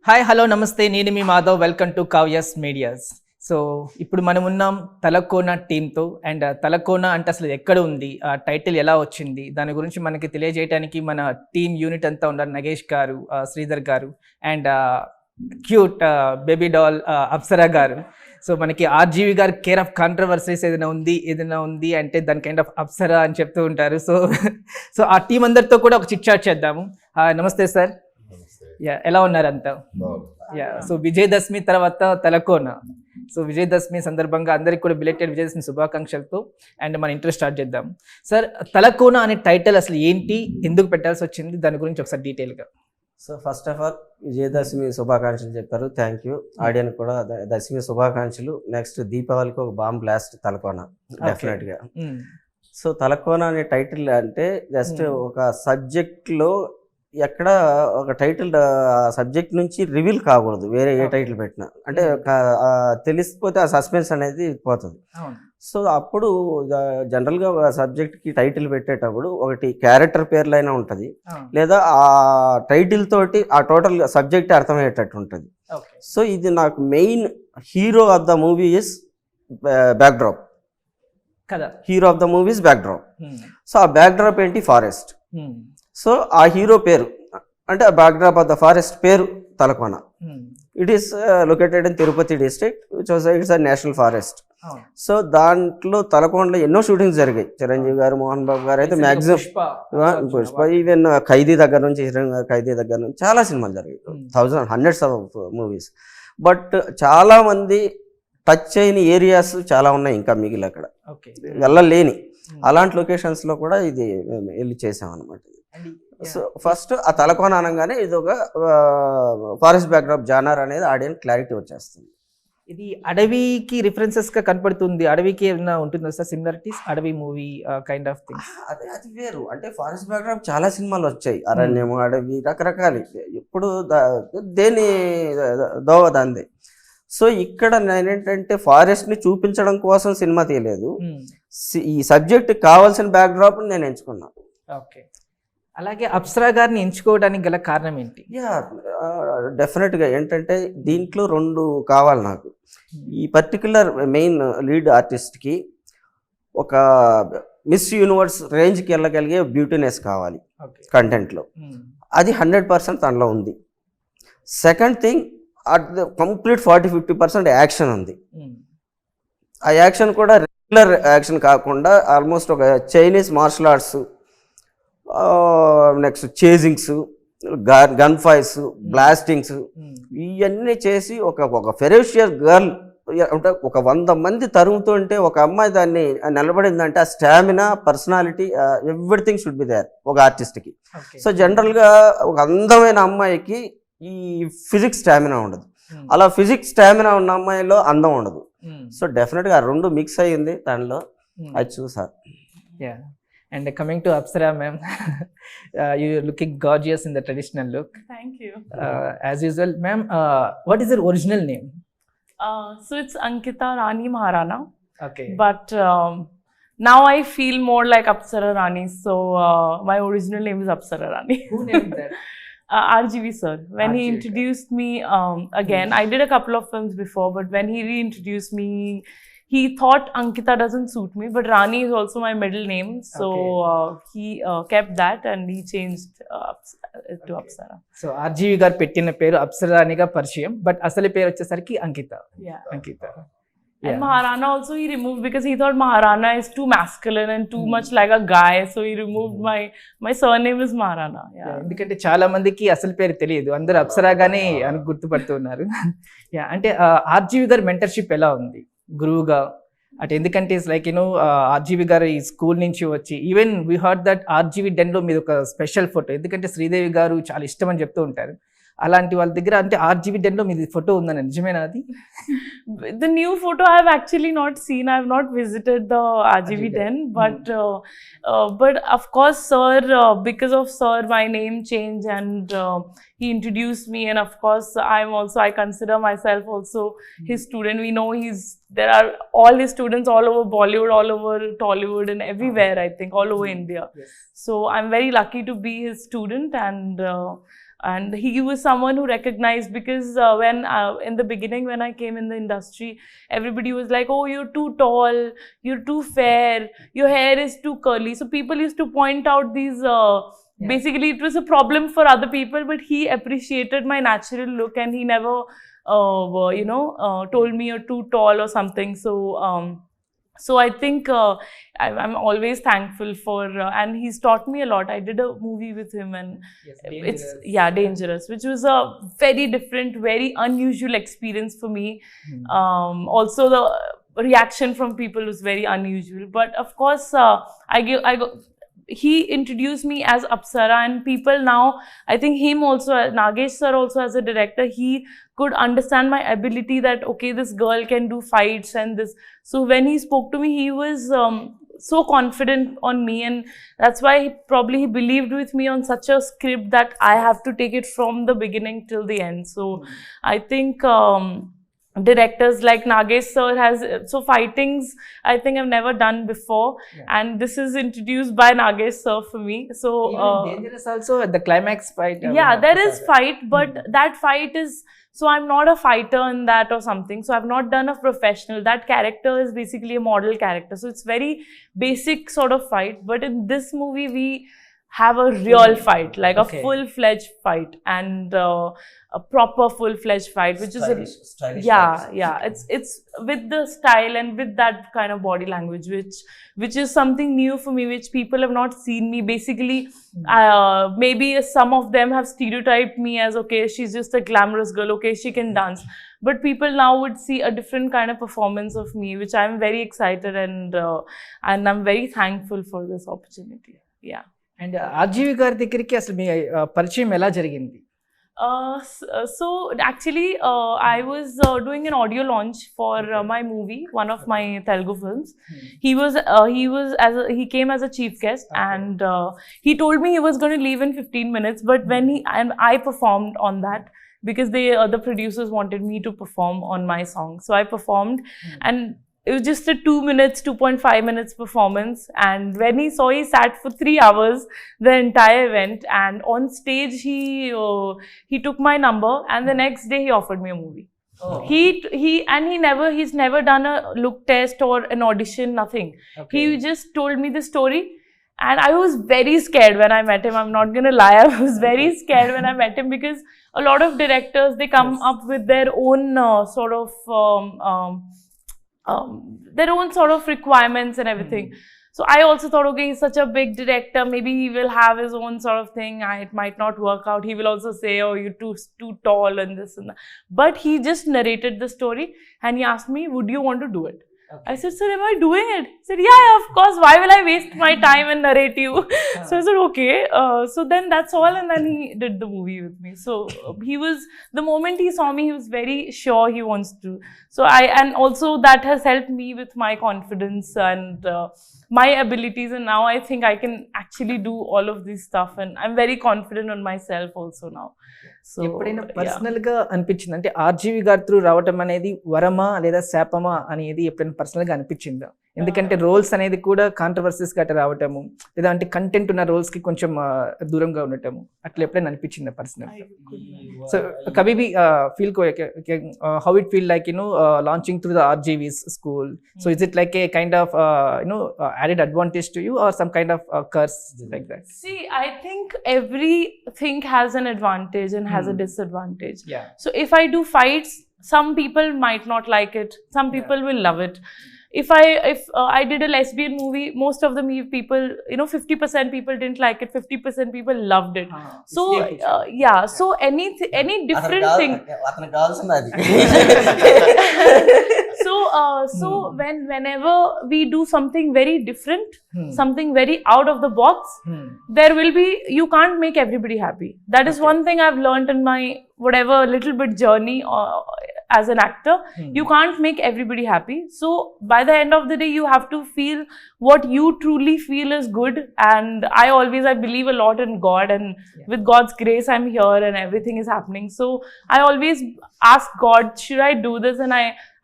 Hi hello namaste, నేను మీ Madhav. Welcome to Kavya's medias. So ఇప్పుడు మనం ఉన్నాం తలకోన టీంతో. అండ్ తలకోన అంటే అసలు ఎక్కడ ఉంది, ఆ టైటిల్ ఎలా వచ్చింది, దాని గురించి మనకి తెలియజేయడానికి మన టీం యూనిట్ అంతా ఉన్నారు. నగేష్ గారు, శ్రీధర్ గారు, and cute baby doll Apsara గారు. సో మనకి ఆర్జీవి గారు కేర్ ఆఫ్ కాంట్రవర్సీస్ ఏదైనా ఉంది అంటే దాని కైండ్ ఆఫ్ అప్సరా అని చెప్తూ ఉంటారు. సో ఆ టీం అందరితో కూడా ఒక చిట్ చాట్ చేద్దాము. నమస్తే సార్. ఎలా ఉన్నారు అంతా? సో విజయదశమి తర్వాత తలకోన. సో విజయదశమి సందర్భంగా అందరికి కూడా బిలేటెడ్ విజయదశమి శుభాకాంక్షలతో అండ్ మన ఇంట్రెస్ట్ స్టార్ట్ చేద్దాం. సార్, తలకోన అనే టైటిల్ అసలు ఏంటి, ఎందుకు పెట్టాల్సి వచ్చింది, దాని గురించి ఒకసారి డీటెయిల్గా. So first of all Vijayadashami శుభాకాంక్షలు చెప్పారు, థ్యాంక్ యూ. ఆడియన్ కూడా దశమి శుభాకాంక్షలు. నెక్స్ట్ దీపావళికి ఒక బాంబ్ బ్లాస్ట్ తలకోన డెఫినెట్గా. సో తలకోన అనే టైటిల్ అంటే జస్ట్ ఒక సబ్జెక్ట్లో ఎక్కడ ఒక టైటిల్ సబ్జెక్ట్ నుంచి రివీల్ కాకూడదు, వేరే ఏ టైటిల్ పెట్టినా. అంటే తెలిసిపోతే ఆ సస్పెన్స్ అనేది పోతుంది. సో అప్పుడు జనరల్గా ఒక సబ్జెక్ట్కి టైటిల్ పెట్టేటప్పుడు ఒకటి క్యారెక్టర్ పేర్లైనా ఉంటుంది, లేదా ఆ టైటిల్ తోటి ఆ టోటల్ సబ్జెక్ట్ అర్థమయ్యేటట్టు ఉంటుంది. సో ఇది నాకు main hero of the movie is backdrop కదా. Hero of the movie is backdrop. So ఆ బ్యాక్డ్రాప్ ఏంటి? ఫారెస్ట్. సో ఆ హీరో పేరు అంటే ఆ బ్యాక్డ్రాప్ ఆఫ్ ద ఫారెస్ట్ పేరు Talakona. It is located in Tirupati district, which was it's a national forest. So దాంట్లో తలకోనలో ఎన్నో షూటింగ్స్ జరిగాయి. చిరంజీవి గారు, మోహన్ బాబు గారు అయితే మ్యాక్సిమం పుష్ప, ఈవెన్ ఖైదీ దగ్గర నుంచి చాలా సినిమాలు జరిగాయి, హండ్రెడ్స్ ఆఫ్ మూవీస్. బట్ చాలా మంది టచ్ అయిన ఏరియాస్ చాలా ఉన్నాయి ఇంకా మిగిలి, అక్కడ వెళ్ళలేని అలాంటి లొకేషన్స్లో కూడా ఇది వెళ్ళి చేసాం అనమాట. సో ఫస్ట్ ఆ తలకోన అనగానే ఇది ఒక ఫారెస్ట్ బ్యాక్డ్రాప్ జానర్ అనేది ఆడియన్స్ క్లారిటీ వచ్చేస్తుంది. ఇది అడవికి రిఫరెన్సెస్ గా కనపడుతుంది. అడవికి ఏమైనా ఉంటుందా సార్ సిమిలారిటీస్? అడవి మూవీ కైండ్ ఆఫ్ థింగ్. అది వేరు. అంటే ఫారెస్ట్ బ్యాక్డ్రాప్ చాలా సినిమాలు వచ్చాయి, అరణ్యము, అడవి, రకరకాలు. ఎప్పుడు దేని దోవ దాందే. సో ఇక్కడ నేనేంటంటే ఫారెస్ట్ని చూపించడం కోసం సినిమా తీయలేదు, ఈ సబ్జెక్ట్ కావాల్సిన బ్యాక్డ్రాప్ నేను ఎంచుకున్నాను. ఓకే. అలాగే అప్సరా గారిని ఎంచుకోవడానికి గల కారణం ఏంటి? డెఫినెట్గా ఏంటంటే దీంట్లో రెండు కావాలి నాకు. ఈ పర్టికులర్ మెయిన్ లీడ్ ఆర్టిస్ట్కి ఒక మిస్ యూనివర్స్ రేంజ్కి వెళ్ళగలిగే బ్యూటీనెస్ కావాలి కంటెంట్లో. అది 100% తనలో ఉంది. Second thing, at the complete 40-50% action ఉంది. ఆ యాక్షన్ కూడా రెగ్యులర్ యాక్షన్ కాకుండా ఆల్మోస్ట్ ఒక Chinese martial arts, next chasings, gun fights, blastings, ఇవన్నీ చేసి ఒక ఫెరోషియస్ గర్ల్ అంటే ఒక 100 మంది తరుగుతుంటే ఒక అమ్మాయి దాన్ని నిలబడిందంటే ఆ stamina, personality, everything should be there ఒక ఆర్టిస్ట్కి. సో జనరల్గా ఒక అందమైన అమ్మాయికి ఈ ఫిజిక్స్ స్టామినా ఉండదు, అలా ఫిజిక్స్ స్టామినా ఉన్న అమ్మాయిలో అందం ఉండదు. సో డెఫినెట్గా ఆ రెండు మిక్స్ అయ్యింది దానిలో, అది చూసా. And coming to Apsara ma'am, you're looking gorgeous in the traditional look. Thank you. As usual ma'am, what is your original name? So it's Ankita Rani Maharana. Okay. But now I feel more like Apsara Rani. So my original name is Apsara Rani. Who named that? RGV sir. When RGV. He introduced me again, I did a couple of films before, but when he reintroduced me, he thought Ankita doesn't suit me, but Rani is also my middle name. So he kept that and he changed to Apsara. So RGV గారు పెట్టిన పేరు అప్సరా అనిగా పరిచయం, but అసలు పేరు వచ్చేసరికి అంకిత. అంకిత. And Maharana also he removed because he thought Maharana is too masculine and too much like a guy. So he removed my surname is Maharana. ఎందుకంటే చాలా మందికి అసలు పేరు తెలియదు, అందరూ అప్సరాగానే అని గుర్తుపడుతున్నారు. అంటే ఆర్జీవి గారి మెంటర్షిప్ ఎలా ఉంది గురువుగా? అంటే ఎందుకంటే ఇట్స్ లైక్ ఆర్జీవి గారు ఈ స్కూల్ నుంచి వచ్చి, even we heard that RGV డెన్లో మీద ఒక స్పెషల్ ఫోటో, ఎందుకంటే శ్రీదేవి గారు చాలా ఇష్టం అని చెప్తూ ఉంటారు. అలాంటి వాళ్ళ దగ్గర అంటే ఆర్జీవి డెన్లో మీది ఫోటో ఉందని నిజమేనా అది? The new photo I have actually not seen. I have not visited the RGV den, but of course sir, because of sir my name changed and he introduced me, and of course I consider myself also his student. We know there are all his students all over Bollywood, all over Tollywood and everywhere, I think all over India. So I'm very lucky to be his student, and And he was someone who recognized, because when in the beginning when I came in the industry, everybody was like, oh, you're too tall, you're too fair, your hair is too curly. So people used to point out these basically it was a problem for other people, but he appreciated my natural look, and he never told me you're too tall or something. So I think I'm always thankful for, and he's taught me a lot. I did a movie with him, and it's Dangerous, which was a very different, very unusual experience for me. Also the reaction from people was very unusual, but of course he introduced me as Apsara, and people now, I think him also, Nagesh sir also as a director, he could understand my ability, that okay, this girl can do fights and this. So when he spoke to me, he was so confident on me, and that's why he believed with me on such a script that I have to take it from the beginning till the end. So I think directors like Nagesh sir so fightings I think I've never done before, and this is introduced by Nagesh sir for me. So Dangerous also, the climax fight. There is fight, but that fight is, so I'm not a fighter in that or something. So I've not done a professional. That character is basically a model character. So it's very basic sort of fight. But in this movie, we have a real fight, like a full-fledged fight, and a proper full-fledged fight, which stylish is it's with the style and with that kind of body language, which is something new for me, which people have not seen me. Basically, maybe some of them have stereotyped me as, okay, she's just a glamorous girl, okay, she can dance. But people now would see a different kind of performance of me, which I'm very excited, and I'm very thankful for this opportunity. Yeah. And RGV గారి దగ్గరికి అసలు మీ పరిచయం ఎలా జరిగింది? So actually I was doing an audio launch for my movie, one of my Telugu films. He came as a chief guest, and he told me he was going to leave in 15 minutes, but when I performed on that, because the producers wanted me to perform on my song. So I performed, and it was just a 2.5 minutes performance. And when he sat for 3 hours, the entire event, and on stage he took my number, and the next day he offered me a movie. He's never done a look test or an audition, nothing. He just told me the story, and I was very scared when I met him. I'm not gonna lie, I was very scared when I met him, because a lot of directors, they come up with their own their own sort of requirements and everything. So I also thought, okay, he's such a big director, maybe he will have his own sort of thing. It might not work out. He will also say, oh, you're too tall and this and that. But he just narrated the story, and he asked me, would you want to do it? I said, sir, am I doing it? He said, yeah, of course. Why will I waste my time and narrate you? So I said, okay. So then that's all. And then he did the movie with me. So the moment he saw me, he was very sure he wants to. So and also that has helped me with my confidence and my abilities. And now I think I can actually do all of this stuff. And I'm very confident on myself also now. So ఎప్పుడైనా personal గా అనిపించింది, అంటే RGV గారి through రావటం అనేది వరమా లేదా శాపమా అనేది ఎప్పుడైనా పర్సనల్ గా అనిపించిందా? ఎందుకంటే రోల్స్ అనేది కూడా కాంట్రవర్సీస్ గట్రా రావటము, లేదా అంటే కంటెంట్ ఉన్న రోల్స్ కి కొంచెం దూరంగా ఉండటము, అట్లా ఎప్పుడైనా అనిపించిందా పర్సనల్? సో కబీబీ feel how it feel like launching through the RGV's school? So is it like a kind of added advantage to you, or some kind of curse like that? See, I think everything has an advantage and has a disadvantage. Yeah. So if I do fights, some people might not like it, some people will love it. If I did a lesbian movie, most of the people, 50% people didn't like it, 50% people loved it. So so any different thing. So whenever we do something very different, something very out of the box, there will be, you can't make everybody happy. That is one thing I've learned in my whatever little bit journey as an actor. You can't make everybody happy. So by the end of the day, you have to feel what you truly feel is good. And I believe a lot in God, and with God's grace, I'm here and everything is happening. So I always ask God, should I do this? And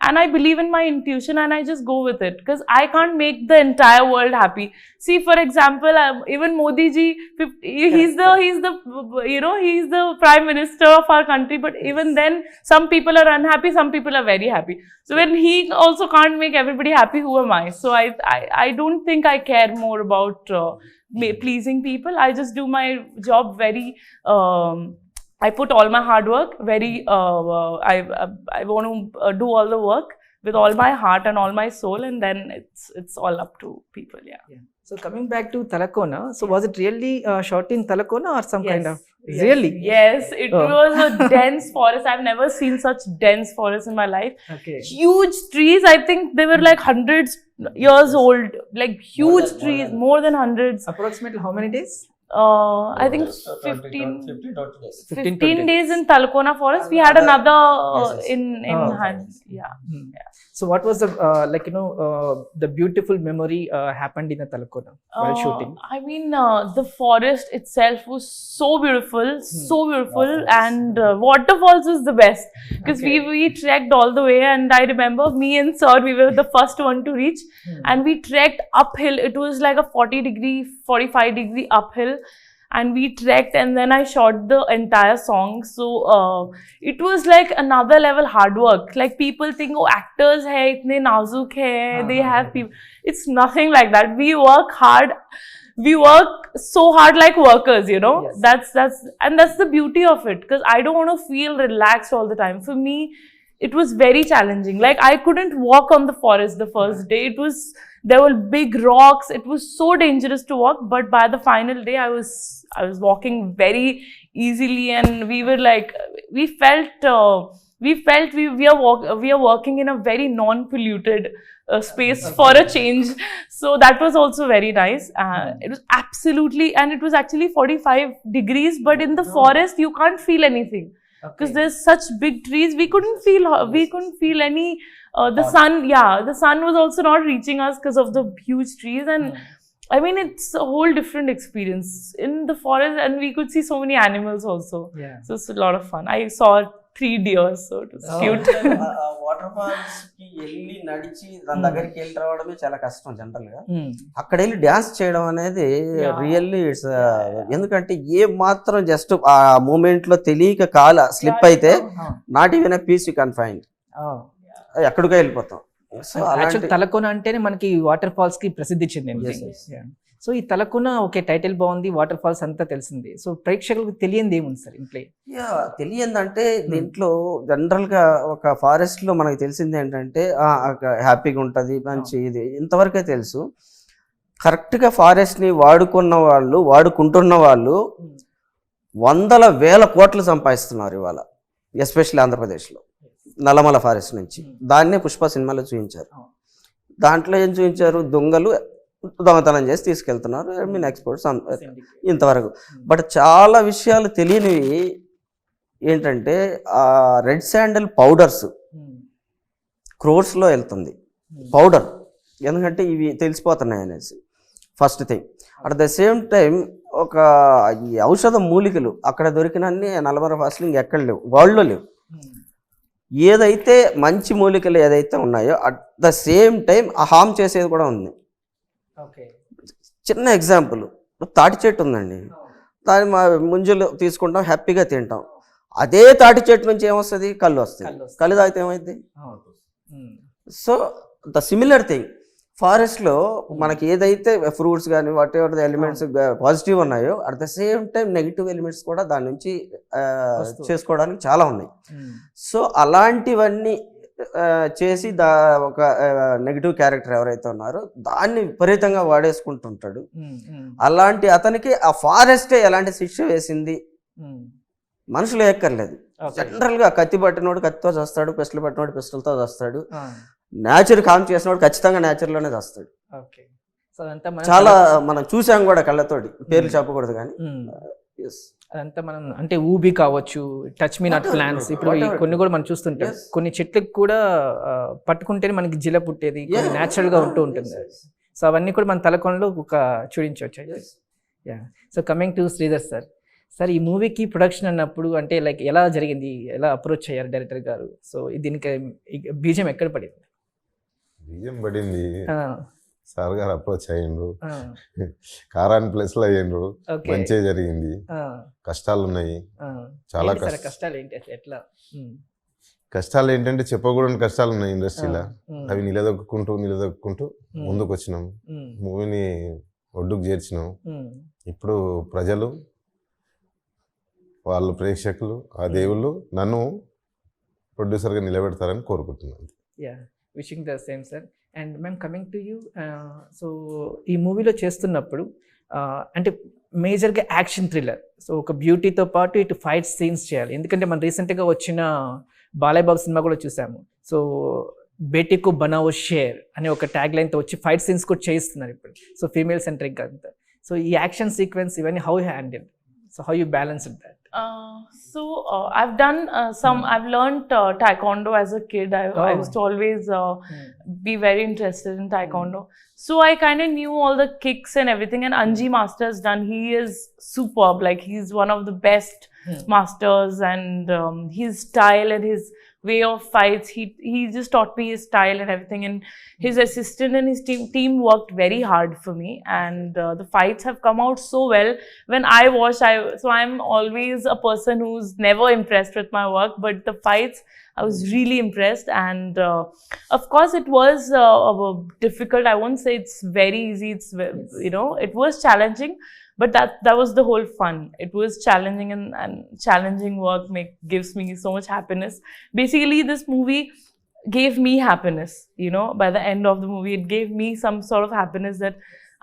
and I believe in my intuition, and I just go with it, because I can't make the entire world happy. See, for example, even Modi ji, he's the he's the prime minister of our country, but even then some people are unhappy, some people are very happy. So when he also can't make everybody happy, who am I? So I don't think I care more about pleasing people. I just do my job very I put all my hard work very I want to do all the work with all my heart and all my soul, and then it's all up to people. Yeah. So coming back to Thalakona, so was it really shot in Thalakona or some kind of Yes. really? Yes, it was a dense forest. I've never seen such dense forest in my life. Okay. Huge trees. I think they were like hundreds years old. Like huge trees, more than hundreds. Approximately how many days? I think 15 days in Thalakona forest. We had another in hand. Yeah. So what was the the beautiful memory happened in the Thalakona while shooting? I mean, the forest itself was so beautiful, and waterfalls was the best, because we trekked all the way, and I remember me and sir, we were the first one to reach, and we trekked uphill. It was like a 45-degree uphill. And we trekked, and then I shot the entire song. So it was like another level hard work. Like people think, oh, actors hai, itne nazuk hai, they have people. It's nothing like that. We work hard. We work so hard like workers, you know. Yes. That's the beauty of it. Because I don't want to feel relaxed all the time. For me, it was very challenging. Like I couldn't walk on the forest the first day. There were big rocks. It was so dangerous to walk. But by the final day, I was walking very easily, and we were like, we felt we are working in a very non-polluted space for a change. So that was also very nice. It was absolutely, and it was actually 45 degrees. But in the forest, you can't feel anything. Because there's such big trees, we couldn't feel any the sun was also not reaching us because of the huge trees. And I mean, it's a whole different experience in the forest, and we could see so many animals also. So it's a lot of fun. I saw 3 deer, so it was cute. Water falls కి వెళ్ళి నడిచి దాని దగ్గరికి వెళ్ళి రావడమే చాలా కష్టం general గా. అక్కడ వెళ్ళి డాన్స్ చేయడం అనేది రియల్లీ ఇట్స్, ఎందుకంటే ఏ మాత్రం జస్ట్ ఆ మూమెంట్ లో తెలియక కాల స్లిప్ అయితే not even a piece you can find, ఎక్కడికో వెళ్ళిపోతాం. సో తలకోన అంటేనే మనకి వాటర్ ఫాల్స్ కి ప్రసిద్ధి చెందింది. సో ఈ తలకోన టైటిల్ బాగుంది, వాటర్ ఫాల్స్ అంతా తెలిసింది. సో ప్రేక్షకులకు తెలియంది ఏముంది సార్ ఇంట్లో? తెలియందంటే దీంట్లో జనరల్ గా ఒక ఫారెస్ట్ లో మనకు తెలిసింది ఏంటంటే హ్యాపీగా ఉంటది, మంచి ఇది ఇంతవరకే తెలుసు. కరెక్ట్ గా ఫారెస్ట్ ని వాడుకుంటున్న వాళ్ళు వందల వేల కోట్లు సంపాదిస్తున్నారు ఇవాళ, ఎస్పెషల్లీ ఆంధ్రప్రదేశ్లో నల్లమల ఫారెస్ట్ నుంచి. దాన్నే పుష్ప సినిమాలో చూపించారు. దాంట్లో ఏం చూపించారు, దొంగలు దొంగతనం చేసి తీసుకెళ్తున్నారు, మీన్ ఎక్స్పోర్ట్స్ ఇంతవరకు. బట్ చాలా విషయాలు తెలియనివి ఏంటంటే ఆ రెడ్ శాండల్ పౌడర్స్ క్రోర్స్లో వెళ్తుంది పౌడర్, ఎందుకంటే ఇవి తెలిసిపోతున్నాయి అనేసి first thing. At the same time ఒక ఈ ఔషధ మూలికలు అక్కడ దొరికినన్ని నల్లమల ఫారెస్ట్లో ఇంకెక్కడ లేవు, వరల్డ్లో లేవు. ఏదైతే మంచి మూలికలు ఏదైతే ఉన్నాయో అట్ ద సేమ్ టైం హామ్ చేసేది కూడా ఉంది. చిన్న ఎగ్జాంపుల్, తాటి చెట్టు ఉందండి, దాని ముంజలు తీసుకుంటాం, హ్యాపీగా తింటాం. అదే తాటి చెట్టు నుంచి ఏమొస్తుంది, కళ్ళు వస్తుంది. కళ్ళు తాగితే ఏమైంది? సో ద సిమిలర్ థింగ్ ఫారెస్ట్లో మనకి ఏదైతే ఫ్రూట్స్ కానీ whatever the elements positive ఉన్నాయో at the same time negative elements కూడా దాని నుంచి చేసుకోవడానికి చాలా ఉన్నాయి. సో అలాంటివన్నీ చేసి ఒక నెగిటివ్ క్యారెక్టర్ ఎవరైతే ఉన్నారో దాన్ని విపరీతంగా వాడేసుకుంటుంటాడు. అలాంటి అతనికి ఆ ఫారెస్టే ఎలాంటి శిక్ష వేసింది మనుషులు ఎక్కర్లేదు. జనరల్గా కత్తి పట్టినోడు కత్తితో చేస్తాడు, పిస్టల్ పట్టినోడు పిస్టల్తో చేస్తాడు, నేచర్ కామ్ చేసినోడు ఖచ్చితంగా నేచర్లోనే చేస్తాడు. చాలా మనం చూసాం కూడా కళ్ళతోటి, పేర్లు చెప్పకూడదు కానీ. అదంతా మనం అంటే ఊబి కావచ్చు, టచ్ మీ నాట్ ప్లాంట్స్, ఇప్పుడు కొన్ని కూడా మనం చూస్తుంటాం. కొన్ని చెట్లకు కూడా పట్టుకుంటేనే మనకి జిల పుట్టేది, కొన్ని న్యాచురల్ గా ఉంటుంది. సో అవన్నీ కూడా మన తలకోనలో ఒక చూడించవచ్చు. So coming to Sridhar sir, sir ఈ మూవీకి ప్రొడక్షన్ అన్నప్పుడు అంటే లైక్ ఎలా జరిగింది, ఎలా అప్రోచ్ అయ్యారు డైరెక్టర్ గారు? సో దీనికి బీజం ఎక్కడ పడింది? బియ్యం పడింది, ఆ, సార్ గారు అప్రోచ్ అయ్యిండ్రు, ఆ, కారాన్ ప్లేస్లో అయ్యిండ్రు, ఓకే. మంచిగా జరిగింది. ఆ, కష్టాలు ఉన్నాయి, ఆ. చాలా ఏంటి సార్ కష్టాలు ఏంటి అసలు ఎట్లా? కష్టాలు ఏంటంటే చెప్పకూడని కష్టాలు ఉన్నాయి ఇండస్ట్రీలో. ఉమ్, అవి నిలదొక్కుంటూ ముందుకు వచ్చినాం, ఉమ్, మూవీని ఒడ్డుకు చేర్చినాం. ఉమ్, ఇప్పుడు ప్రజలు, వాళ్ళు ప్రేక్షకులు, ఆ దేవుళ్ళు నన్ను ప్రొడ్యూసర్గా నిలబెడతారని కోరుకుంటున్నాను. Yeah, wishing the same sir. And ma'am coming to you, so ఈ మూవీలో చేస్తున్నప్పుడు అంటే మేజర్గా యాక్షన్ థ్రిల్లర్, సో ఒక బ్యూటీతో పాటు ఇటు ఫైట్ సీన్స్ చేయాలి. ఎందుకంటే మనం రీసెంట్గా వచ్చిన బాలయ్య బాబు సినిమా కూడా చూసాము. సో బేటీకు బనావో షేర్ అనే ఒక ట్యాగ్ లైన్తో వచ్చి ఫైట్ సీన్స్ కూడా చేయిస్తున్నారు ఇప్పుడు. సో ఫీమేల్ సెంట్రిక్ అంతా. సో ఈ యాక్షన్ సీక్వెన్స్ ఇవన్నీ how handle, so how you balanced that? I've done I've learned taekwondo as a kid. I used to always be very interested in taekwondo. So I kind of knew all the kicks and everything. And Anji Master has done, he is superb. Like he's one of the best masters, and his style and his way of fights, he just taught me his style and everything. And his assistant and his team worked very hard for me, and the fights have come out so well. When I watch, so I'm always a person who's never impressed with my work, but the fights, I was really impressed. And of course it was difficult. I won't say it's very easy. It's, you know, it was challenging, but that was the whole fun. It was challenging, and challenging work gives me so much happiness. Basically this movie gave me happiness, you know. By the end of the movie, it gave me some sort of happiness that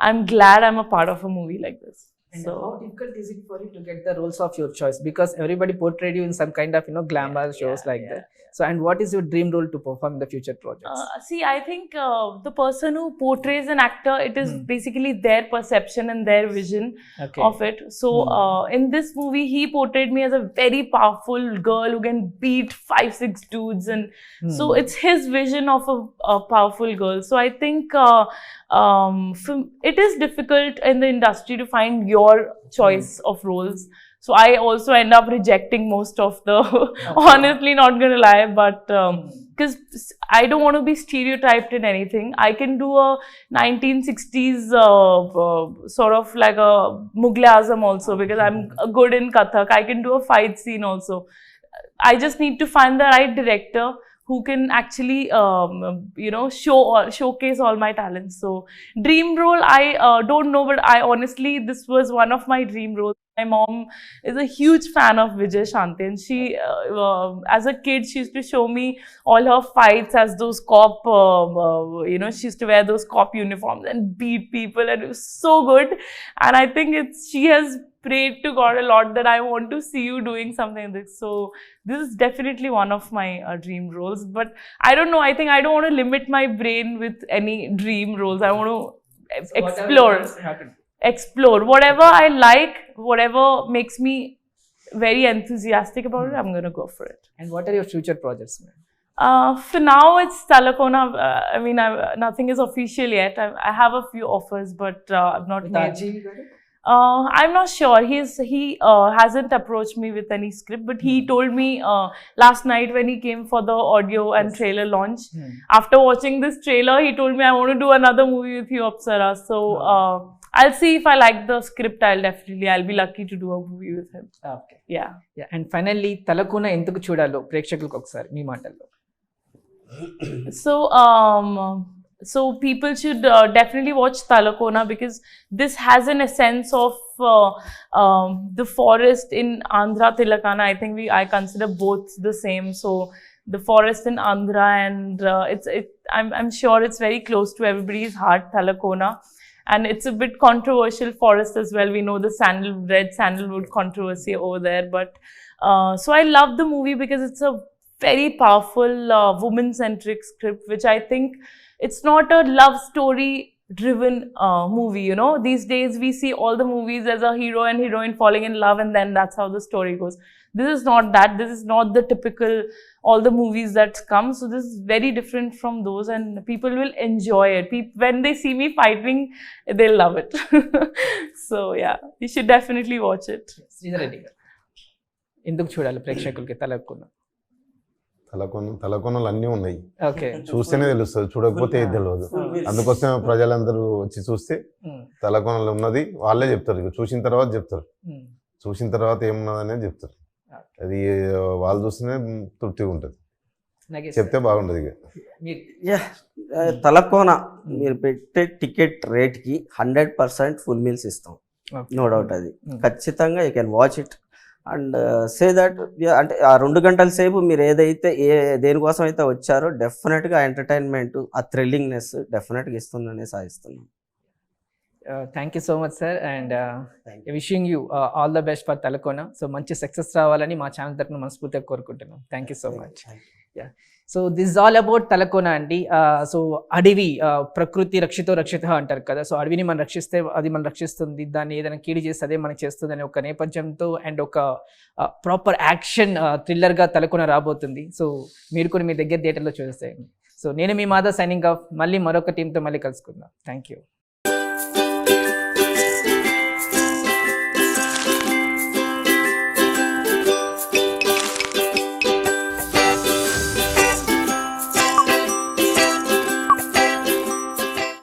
I'm glad I'm a part of a movie like this. And So how difficult is it for you to get the roles of your choice? Because everybody portrayed you in some kind of, you know, glamour shows like that. So, and what is your dream role to perform in the future projects? See, I think the person who portrays an actor, it is basically their perception and their vision Okay. of it. So in this movie, he portrayed me as a very powerful girl who can beat 5-6 dudes, and so it's his vision of a powerful girl. So I think it is difficult in the industry to find your choice of roles. So I also end up rejecting most of the, honestly, not gonna lie, but because I don't want to be stereotyped in anything. I can do a 1960s sort of like a Mughal Azam also, because I'm good in Kathak. I can do a fight scene also. I just need to find the right director who can actually, you know, showcase all my talents. So dream role, I don't know, but I honestly, this was one of my dream roles. My mom is a huge fan of Vijay Shanti, and she, as a kid, she used to show me all her fights as those cop, you know, she used to wear those cop uniforms and beat people, and it was so good. And I think she has prayed to God a lot that I want to see you doing something like this. So this is definitely one of my dream roles. But I don't know, I think I don't want to limit my brain with any dream roles. I want to explore whatever I like, whatever makes me very enthusiastic about it, I'm going to go for it. And what are your future projects, ma'am? For now, it's Thalakona. I mean, nothing is official yet. I have a few offers, but I've not With made. RGV, got it? I'm not sure. He hasn't approached me with any script, but he told me last night when he came for the audio and trailer launch. After watching this trailer, he told me, I want to do another movie with you, Apsara. So I'll see if I like the script. I'll be lucky to do a movie with him. Okay. Yeah. Yeah. And finally, Thalakona ఎందుకు చూడాలో ప్రేక్షకులకు ఒకసారి మీ మాటల్లో? So people should definitely watch Thalakona, because this has an essence of the forest in Andhra, Telangana. I think I consider both the same. So the forest in Andhra, and I'm sure it's very close to everybody's heart, Thalakona. And it's a bit controversial forest as well. We know the red sandalwood controversy over there. But so I love the movie because it's a very powerful woman-centric script, which I think it's not a love story driven movie. You know, these days we see all the movies as a hero and heroine falling in love and then that's how the story goes. This is not that. This is not the typical all the movies that come. So this is very different from those and people will enjoy it. When they see me fighting, they'll love it. So yeah, you should definitely watch it. Sridhar Reddy గారు ఎందుకు చూడాలి ప్రేక్షకులకి తలకోన? తలకోనలు అన్నీ ఉన్నాయి, okay, చూస్తేనే తెలుస్తుంది, చూడకపోతే ఏది తెలియదు. అందుకోసం ప్రజలందరూ వచ్చి చూస్తే తలకోనలు ఉన్నది వాళ్ళే చెప్తారు, ఇక చూసిన తర్వాత చెప్తారు, చూసిన తర్వాత ఏమున్నది అనేది చెప్తారు. అది వాళ్ళు చూస్తేనే తృప్తిగా ఉంటుంది, చెప్తే బాగుంటుంది. ఇక తలకోన మీరు పెట్టే టికెట్ రేట్కి 100% ఫుల్ మీల్స్ ఇస్తాం, నో డౌట్. అది ఖచ్చితంగా you can watch it and say that. అంటే ఆ 2 గంటల సేపు మీరు ఏదైతే దేనికోసం అయితే వచ్చారో డెఫినెట్గా ఎంటర్టైన్మెంట్, ఆ థ్రిల్లింగ్నెస్ డెఫినెట్గా ఇస్తుందనే సాధిస్తున్నాం. Thank you so much sir and wishing you all the best for Talakona. So మంచి సక్సెస్ రావాలని మా ఛానల్ తరఫున మనస్ఫూర్తిగా కోరుకుంటున్నాం. Thank you so much. Yeah, so this all about Talakona అండి. సో అడవి, ప్రకృతి రక్షితో రక్షిత అంటారు కదా. సో అడవిని మనం రక్షిస్తే అది మనం రక్షిస్తుంది, దాన్ని ఏదైనా కీడి చేస్తే అదే మనకి చేస్తుంది అనే ఒక నేపథ్యంతో అండ్ ఒక ప్రాపర్ యాక్షన్ థ్రిల్లర్గా తలకోన రాబోతుంది. సో మీరు కూడా మీ దగ్గర థియేటర్లో చూసేయండి. సో నేను మీ మాధవ్ సైనింగ్ ఆఫ్. మళ్ళీ మరొక టీంతో మళ్ళీ కలుసుకుందాం. Thank you.